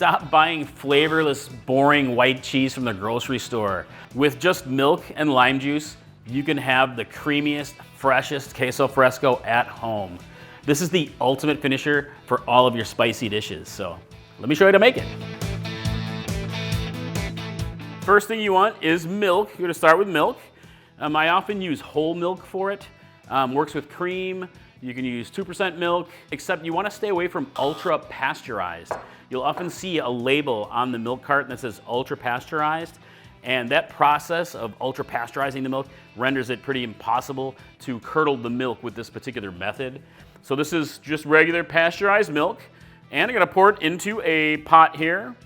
stop buying flavorless, boring white cheese from the grocery store. With just milk and lime juice, you can have the creamiest, freshest queso fresco at home. This is the ultimate finisher for all of your spicy dishes, so let me show you how to make it. First thing you want is milk. You're gonna start with milk. I often use whole milk for it. Works with cream. You can use 2% milk, except you wanna stay away from ultra-pasteurized. You'll often see a label on the milk carton that says ultra-pasteurized, and that process of ultra-pasteurizing the milk renders it pretty impossible to curdle the milk with this particular method. So this is just regular pasteurized milk, and I'm gonna pour it into a pot here.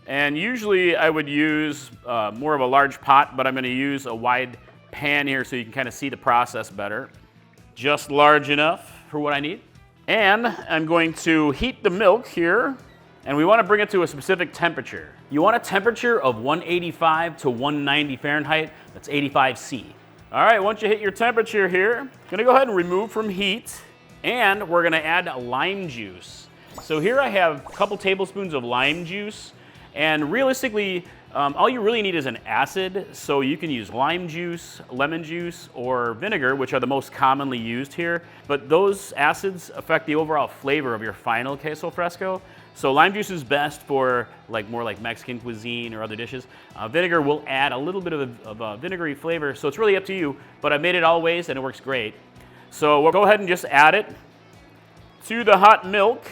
And usually I would use more of a large pot, but I'm gonna use a wide pan here so you can kind of see the process better. Just large enough for what I need. And I'm going to heat the milk here, and we want to bring it to a specific temperature. You want a temperature of 185 to 190 Fahrenheit, that's 85 C. All right, once you hit your temperature here, I'm gonna go ahead and remove from heat, and we're gonna add lime juice. So here I have a couple tablespoons of lime juice, and realistically, all you really need is an acid, so you can use lime juice, lemon juice, or vinegar, which are the most commonly used here. But those acids affect the overall flavor of your final queso fresco. So lime juice is best for more like Mexican cuisine or other dishes. Vinegar will add a little bit of a vinegary flavor, so it's really up to you. But I made it all ways, and it works great. So we'll go ahead and just add it to the hot milk,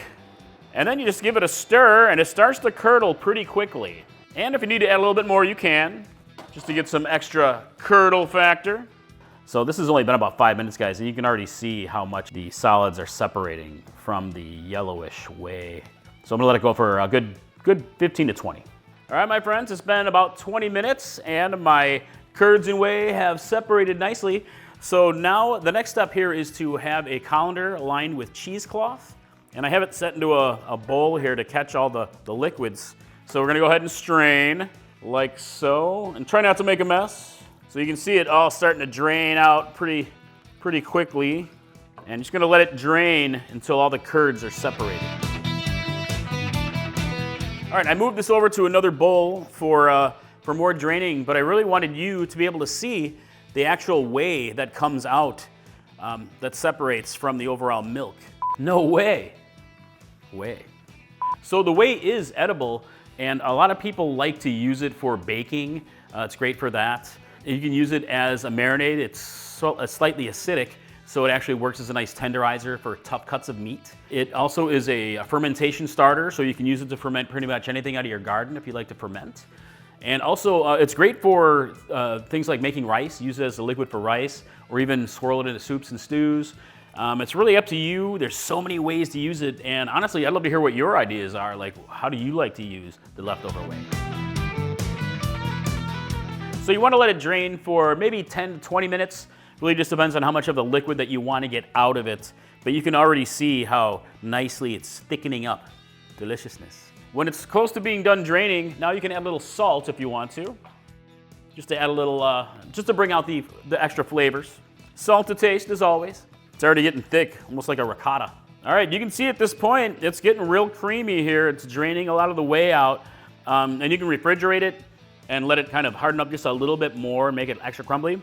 and then you just give it a stir, and it starts to curdle pretty quickly. And if you need to add a little bit more, you can, just to get some extra curdle factor. So this has only been about 5 minutes, guys, and you can already see how much the solids are separating from the yellowish whey. So I'm gonna let it go for a good 15 to 20. All right, my friends, it's been about 20 minutes, and my curds and whey have separated nicely. So now the next step here is to have a colander lined with cheesecloth, and I have it set into a bowl here to catch all the liquids. So we're gonna go ahead and strain like so, and try not to make a mess. So you can see it all starting to drain out pretty quickly. And just gonna let it drain until all the curds are separated. All right, I moved this over to another bowl for more draining, but I really wanted you to be able to see the actual whey that comes out that separates from the overall milk. No way. Whey. So the whey is edible, and a lot of people like to use it for baking. It's great for that. You can use it as a marinade. It's slightly acidic, so it actually works as a nice tenderizer for tough cuts of meat. It also is a fermentation starter, so you can use it to ferment pretty much anything out of your garden if you like to ferment. And also, it's great for things like making rice. Use it as a liquid for rice, or even swirl it into soups and stews. It's really up to you. There's so many ways to use it, and honestly, I'd love to hear what your ideas are. Like, how do you like to use the leftover whey? So you want to let it drain for maybe 10 to 20 minutes. Really just depends on how much of the liquid that you want to get out of it. But you can already see how nicely it's thickening up. Deliciousness. When it's close to being done draining, now you can add a little salt if you want to. Just to add a little, just to bring out the extra flavors. Salt to taste, as always. It's already getting thick, almost like a ricotta. All right, you can see at this point, it's getting real creamy here. It's draining a lot of the whey out. And you can refrigerate it and let it kind of harden up just a little bit more, make it extra crumbly.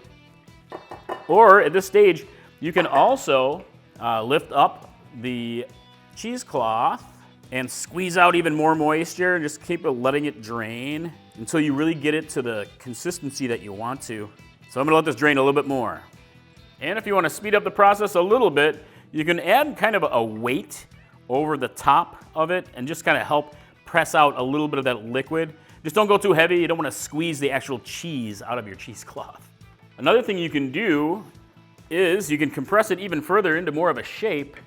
Or at this stage, you can also lift up the cheesecloth and squeeze out even more moisture. Just keep letting it drain until you really get it to the consistency that you want to. So I'm gonna let this drain a little bit more. And if you want to speed up the process a little bit, you can add kind of a weight over the top of it and just kind of help press out a little bit of that liquid. Just don't go too heavy. You don't want to squeeze the actual cheese out of your cheesecloth. Another thing you can do is you can compress it even further into more of a shape.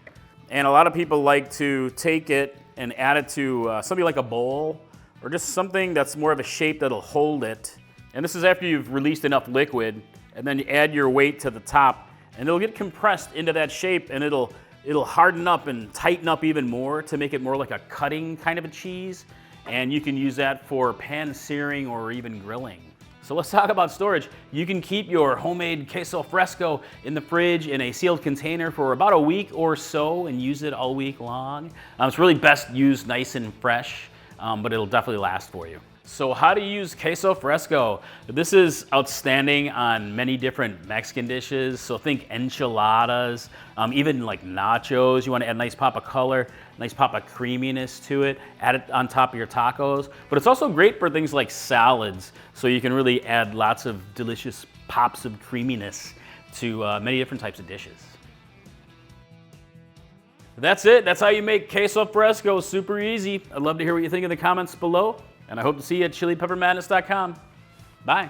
And a lot of people like to take it and add it to something like a bowl or just something that's more of a shape that'll hold it. And this is after you've released enough liquid. And then you add your weight to the top, and it'll get compressed into that shape, and it'll harden up and tighten up even more to make it more like a cutting kind of a cheese. And you can use that for pan-searing or even grilling. So let's talk about storage. You can keep your homemade queso fresco in the fridge in a sealed container for about a week or so and use it all week long. It's really best used nice and fresh. but it'll definitely last for you. So how to use queso fresco. This is outstanding on many different Mexican dishes. So think enchiladas, even like nachos. You want to add a nice pop of color, nice pop of creaminess to it. Add it on top of your tacos. But it's also great for things like salads. So you can really add lots of delicious pops of creaminess to many different types of dishes. That's it. That's how you make queso fresco. Super easy. I'd love to hear what you think in the comments below. And I hope to see you at chilipeppermadness.com. Bye.